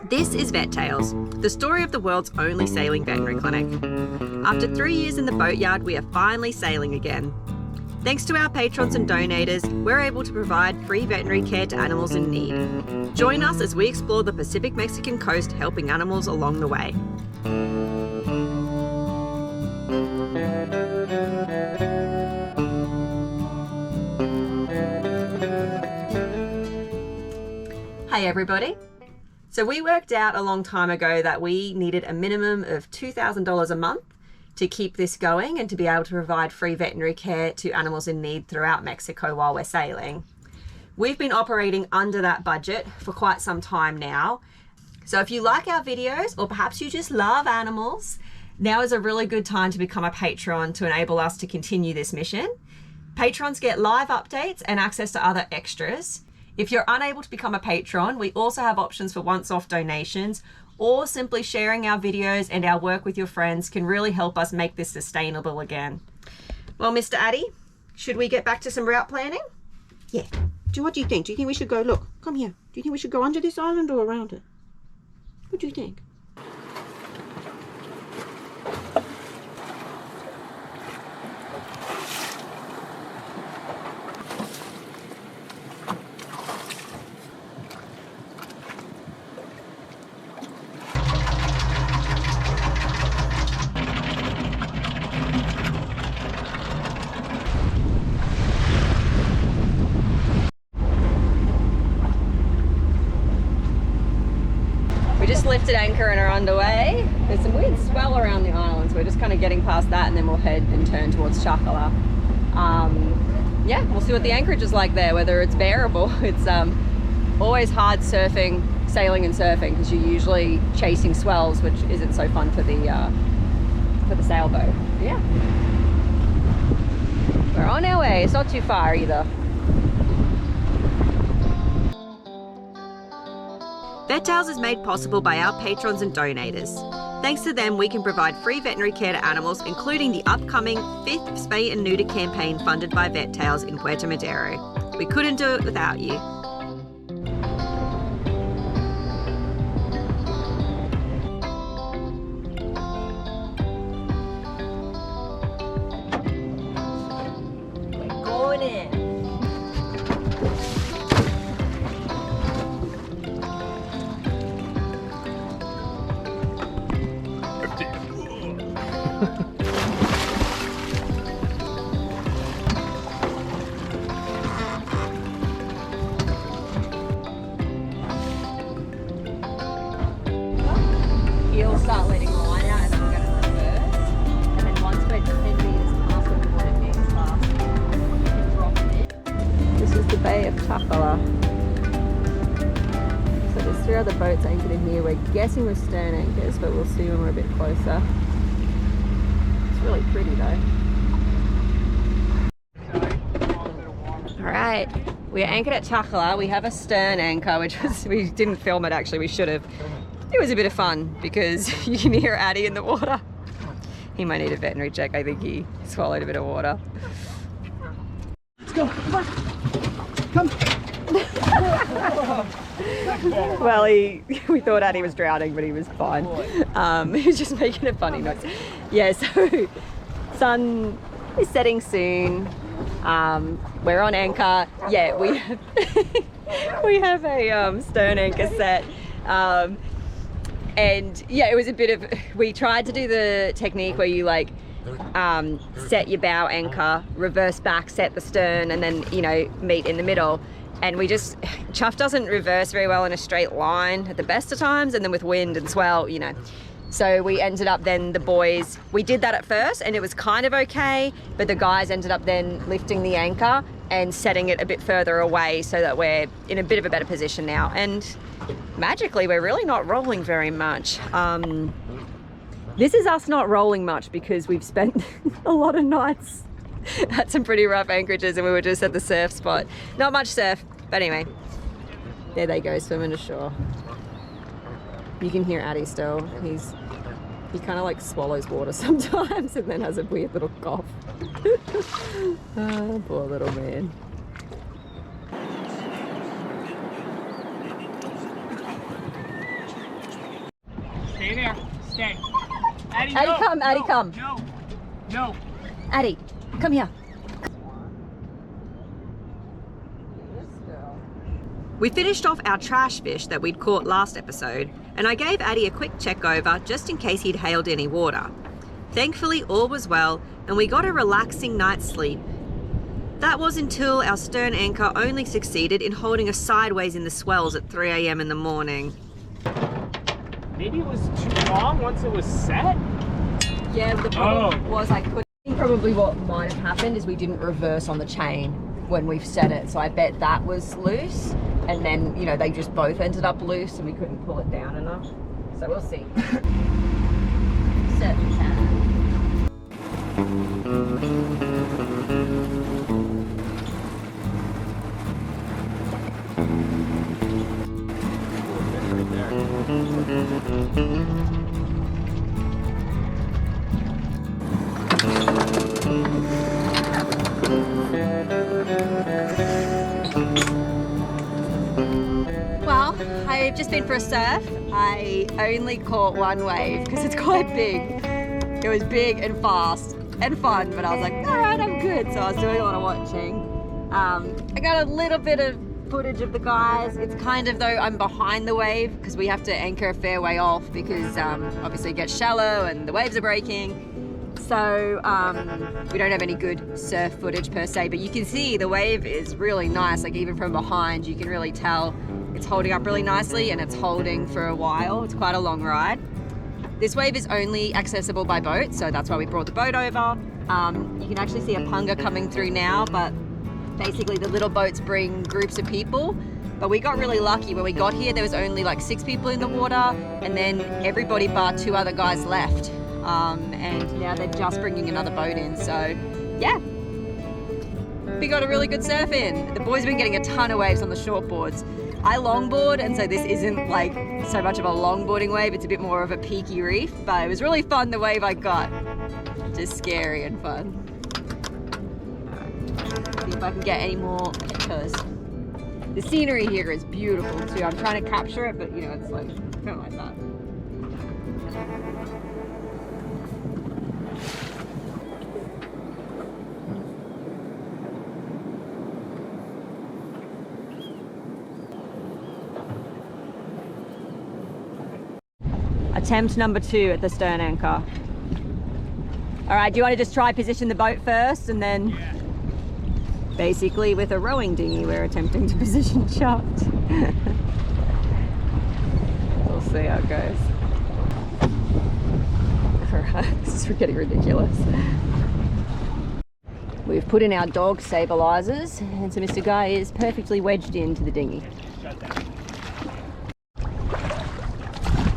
This is Vet Tales, the story of the world's only sailing veterinary clinic. After 3 years in the boatyard, we are finally sailing again. Thanks to our patrons and donators, we're able to provide free veterinary care to animals in need. Join us as we explore the Pacific Mexican coast, helping animals along the way. Hey everybody. So we worked out a long time ago that we needed a minimum of $2,000 a month to keep this going and to be able to provide free veterinary care to animals in need throughout Mexico while we're sailing. We've been operating under that budget for quite some time now. So if you like our videos, or perhaps you just love animals, now is a really good time to become a patron to enable us to continue this mission. Patrons get live updates and access to other extras. If you're unable to become a patron, we also have options for once-off donations, or simply sharing our videos and our work with your friends can really help us make this sustainable again. Well, Mr. Addy, should we get back to some route planning? Yeah. What do you think? Do you think we should go, look, come here. Do you think we should go under this island or around it? What do you think? Lifted anchor and are underway. There's some weird swell around the island, so we're just kind of getting past that, and then we'll head and turn towards Chacala. Yeah, we'll see what the anchorage is like there, whether it's bearable. It's always hard sailing and surfing, because you're usually chasing swells, which isn't so fun for the sailboat. But yeah, we're on our way. It's not too far either. Vet Tales is made possible by our patrons and donators. Thanks to them, we can provide free veterinary care to animals, including the upcoming 5th Spay and Neuter campaign funded by Vet Tales in Puerto Madero. We couldn't do it without you. We're going in. He'll start letting line out and then we're going to reverse. And then once we're 10 meters past where the water being fast, we can drop it. This is the Bay of Chacala. So there's 3 other boats anchored in here. We're guessing with stern anchors, but we'll see when we're a bit closer. It's really pretty though. Alright, we're anchored at Chacala. We have a stern anchor, we didn't film it actually, we should have. It was a bit of fun because you can hear Addy in the water. He might need a veterinary check. I think he swallowed a bit of water. Let's go. Come on. Come. Well, we thought Addy was drowning, but he was fine. He was just making a funny noise. Yeah, so sun is setting soon. We're on anchor. Yeah, we have a stern anchor set. And yeah, it was a bit of, we tried to do the technique where you like set your bow anchor, reverse back, set the stern, and then, you know, meet in the middle. And we just, Chuffed doesn't reverse very well in a straight line at the best of times, and then with wind and swell, you know. So we ended up then, the boys, we did that at first and it was kind of okay, but the guys ended up then lifting the anchor and setting it a bit further away so that we're in a bit of a better position now. And magically, we're really not rolling very much. This is us not rolling much because we've spent a lot of nights at some pretty rough anchorages and we were just at the surf spot. Not much surf, but anyway, there they go, swimming ashore. You can hear Addy still. He kind of like swallows water sometimes and then has a weird little cough. Oh, poor little man. there. Stay. Addie, Addie, no, come. Addie, no, come. No. No. Addie, come here. We finished off our trash fish that we'd caught last episode, and I gave Addie a quick check over just in case he'd hailed any water. Thankfully, all was well, and we got a relaxing night's sleep. That was until our stern anchor only succeeded in holding us sideways in the swells at 3 a.m. in the morning. Maybe it was too long once it was set? Yeah, the problem was I couldn't. Probably what might have happened is we didn't reverse on the chain when we've set it, so I bet that was loose, and then, you know, they just both ended up loose and we couldn't pull it down enough. So we'll see. Set time. Well, I've just been for a surf. I only caught one wave because it's quite big. It was big and fast and fun, but I was like, all right, I'm good. So I was doing a lot of watching. I got a little bit of footage of the guys. It's kind of though I'm behind the wave because we have to anchor a fair way off because obviously it gets shallow and the waves are breaking. So we don't have any good surf footage per se, but you can see the wave is really nice. Like even from behind, you can really tell it's holding up really nicely and it's holding for a while. It's quite a long ride. This wave is only accessible by boat, so that's why we brought the boat over. You can actually see a punga coming through now, but basically the little boats bring groups of people. But we got really lucky. When we got here, there was only like 6 people in the water, and then everybody bar 2 other guys left. And now they're just bringing another boat in, so yeah. We got a really good surf in. The boys have been getting a ton of waves on the shortboards. I longboard, and so this isn't like so much of a longboarding wave, it's a bit more of a peaky reef, but it was really fun the wave I got. Just scary and fun. See if I can get any more pictures. The scenery here is beautiful too. I'm trying to capture it, but you know, it's like kind of like that. Attempt number 2 at the stern anchor. All right, do you want to just try position the boat first and then basically with a rowing dinghy we're attempting to position Chuffed. We'll see how it goes. All right, this is getting ridiculous. We've put in our dog stabilizers and so Mr. Guy is perfectly wedged into the dinghy.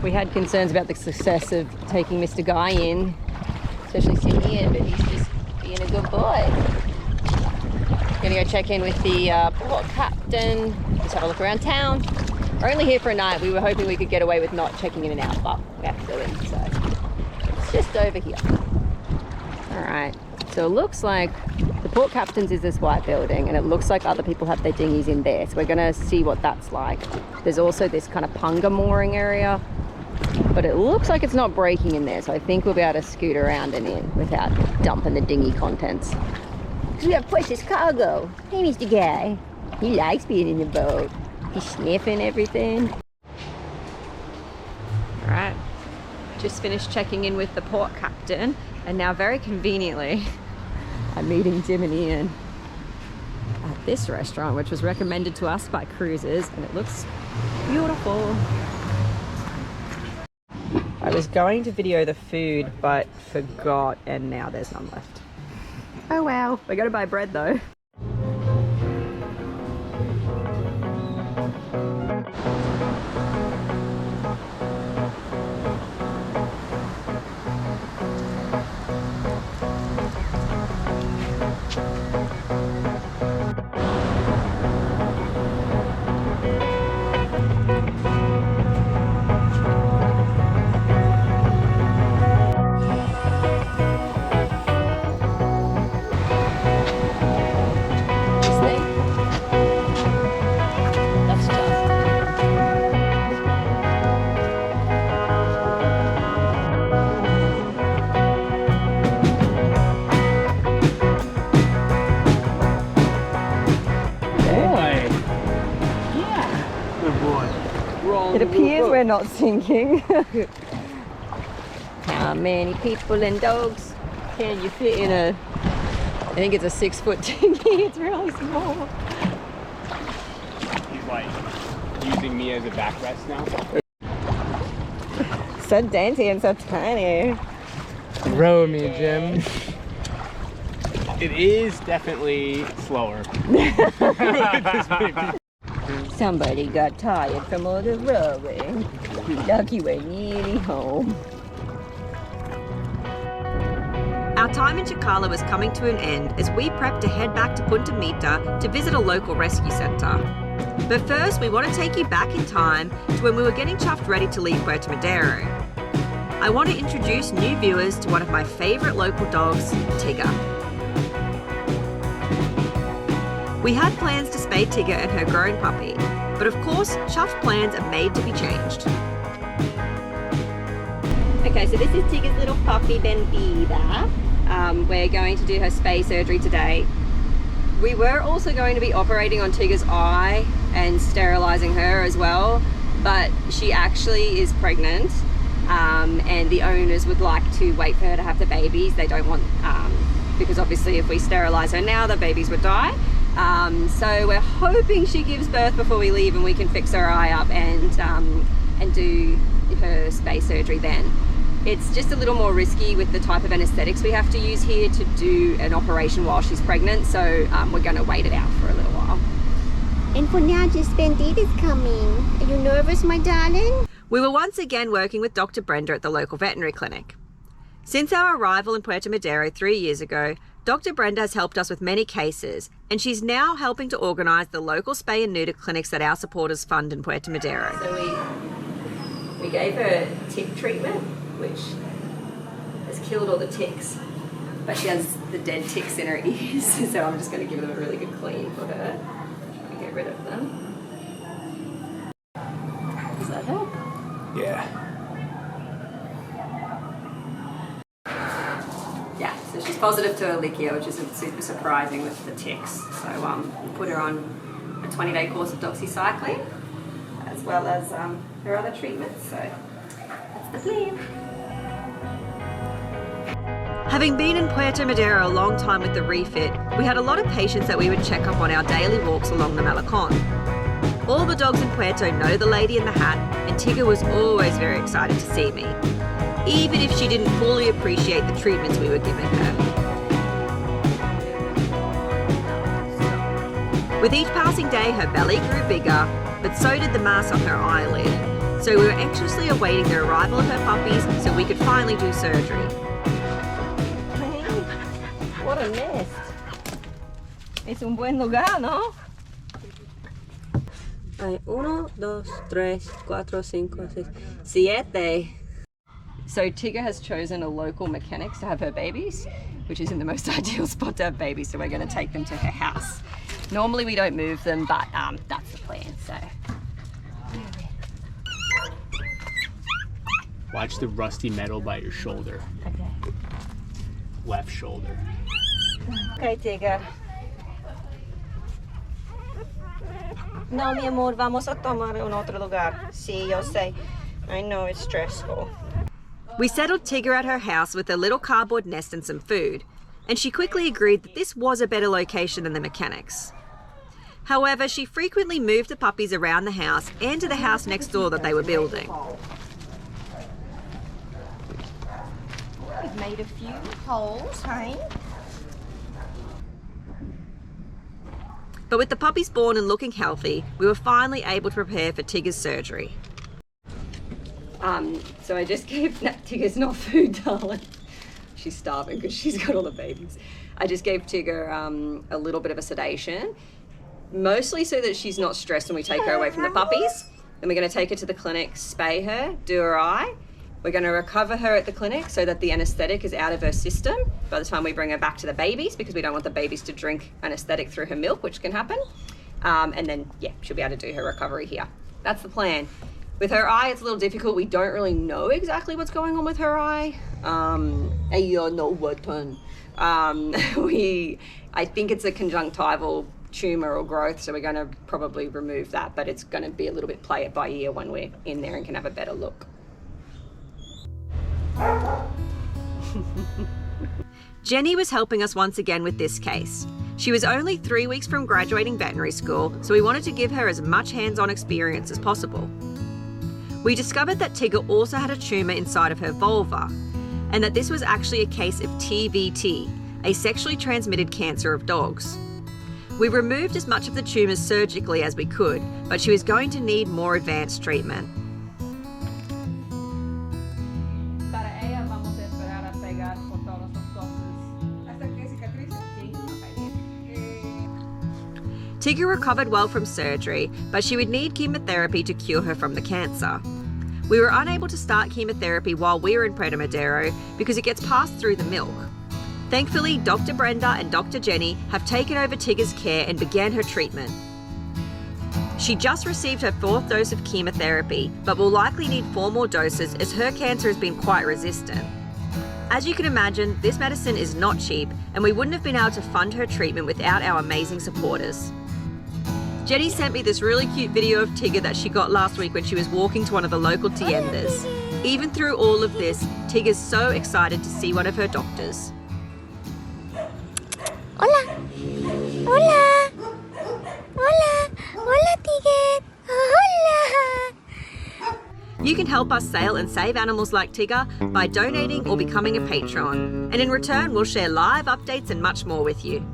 We had concerns about the success of taking Mr. Guy in, especially Simeon, but he's just being a good boy. Gonna go check in with the port captain, just have a look around town. We're only here for a night. We were hoping we could get away with not checking in and out, but we have to go in, so it's just over here. All right, so it looks like the port captain's is this white building, and it looks like other people have their dinghies in there, so we're gonna see what that's like. There's also this kind of punga mooring area, but it looks like it's not breaking in there, so I think we'll be able to scoot around and in without dumping the dinghy contents. Because we have precious cargo. Hey, Mr. Guy. He likes being in the boat. He's sniffing everything. All right, just finished checking in with the port captain, and now very conveniently, I'm meeting Jim and Ian at this restaurant, which was recommended to us by cruisers, and it looks beautiful. I was going to video the food, but forgot, and now there's none left. Oh well. We're gonna buy bread though. It appears we're not sinking. How many people and dogs can you fit in a... I think it's a 6-foot dinghy. It's really small. He's like using me as a backrest now. So dainty and so tiny. Row me, Jim. It is definitely slower. Somebody got tired from all the rowing. Lucky we're nearly home. Our time in Chacala was coming to an end as we prepped to head back to Punta Mita to visit a local rescue centre. But first, we want to take you back in time to when we were getting Chuffed ready to leave Puerto Madero. I want to introduce new viewers to one of my favourite local dogs, Tigger. We had plans to spay Tigger and her grown puppy, but of course, Chuffed plans are made to be changed. Okay, so this is Tigger's little puppy, Bendita. We're going to do her spay surgery today. We were also going to be operating on Tigger's eye and sterilising her as well, but she actually is pregnant, and the owners would like to wait for her to have the babies. They don't want, because obviously if we sterilise her now, the babies would die. So we're hoping she gives birth before we leave and we can fix her eye up and do her spay surgery then. It's just a little more risky with the type of anaesthetics we have to use here to do an operation while she's pregnant, so we're going to wait it out for a little while. And for now, just Bendita's coming. Are you nervous, my darling? We were once again working with Dr. Brenda at the local veterinary clinic. Since our arrival in Puerto Madero 3 years ago, Dr. Brenda has helped us with many cases, and she's now helping to organise the local spay and neuter clinics that our supporters fund in Puerto Madero. So we gave her tick treatment, which has killed all the ticks, but she has the dead ticks in her ears, so I'm just going to give them a really good clean for her. Try to get rid of them. Does that help? Yeah. Yeah, so she's positive to Ehrlichia, which isn't super surprising with the ticks. So we'll put her on a 20-day course of doxycycline, as well as her other treatments. So that's the plan. Having been in Puerto Madero a long time with the refit, we had a lot of patients that we would check up on our daily walks along the Malecon. All the dogs in Puerto know the lady in the hat, and Tigger was always very excited to see me, even if she didn't fully appreciate the treatments we were giving her. With each passing day, her belly grew bigger, but so did the mass on her eyelid. So we were anxiously awaiting the arrival of her puppies so we could finally do surgery. What a nest. Es un buen lugar, ¿no? Hay 1, 2, 3, 4, 5, 6, 7. So Tigger has chosen a local mechanics to have her babies, which is in the most ideal spot to have babies, so we're going to take them to her house. Normally we don't move them, but that's the plan, so. Watch the rusty metal by your shoulder. Okay. Left shoulder. Okay, Tigger. No, mi amor, vamos a tomar en otro lugar. Sí, yo sé. I know it's stressful. We settled Tigger at her house with a little cardboard nest and some food, and she quickly agreed that this was a better location than the mechanics. However, she frequently moved the puppies around the house and to the house next door that they were building. We've made a few holes, hey? But with the puppies born and looking healthy, we were finally able to prepare for Tigger's surgery. So I just gave Tigger's not food, darling. She's starving because she's got all the babies. I just gave Tigger a little bit of a sedation, mostly so that she's not stressed when we take her away from the puppies. Then we're going to take her to the clinic, spay her, do her eye. We're going to recover her at the clinic so that the anaesthetic is out of her system by the time we bring her back to the babies, because we don't want the babies to drink anaesthetic through her milk, which can happen. And then, yeah, she'll be able to do her recovery here. That's the plan. With her eye, it's a little difficult. We don't really know exactly what's going on with her eye. I think it's a conjunctival tumour or growth, so we're going to probably remove that, but it's going to be a little bit play it by ear when we're in there and can have a better look. Jenny was helping us once again with this case. She was only 3 weeks from graduating veterinary school, so we wanted to give her as much hands-on experience as possible. We discovered that Tigger also had a tumour inside of her vulva, and that this was actually a case of TVT, a sexually transmitted cancer of dogs. We removed as much of the tumours surgically as we could, but she was going to need more advanced treatment. Tigger recovered well from surgery, but she would need chemotherapy to cure her from the cancer. We were unable to start chemotherapy while we were in Pretomadero because it gets passed through the milk. Thankfully, Dr. Brenda and Dr. Jenny have taken over Tigger's care and began her treatment. She just received her 4th dose of chemotherapy, but will likely need 4 more doses as her cancer has been quite resistant. As you can imagine, this medicine is not cheap, and we wouldn't have been able to fund her treatment without our amazing supporters. Jenny sent me this really cute video of Tigger that she got last week when she was walking to one of the local tiendas. Even through all of this, Tigger's so excited to see one of her doctors. Hola. Hola. Hola. Hola, Tigger. Hola. You can help us sail and save animals like Tigger by donating or becoming a patron. And in return, we'll share live updates and much more with you.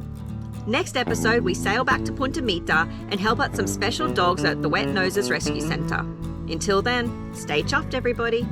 Next episode, we sail back to Punta Mita and help out some special dogs at the Wet Noses Rescue Centre. Until then, stay chuffed, everybody.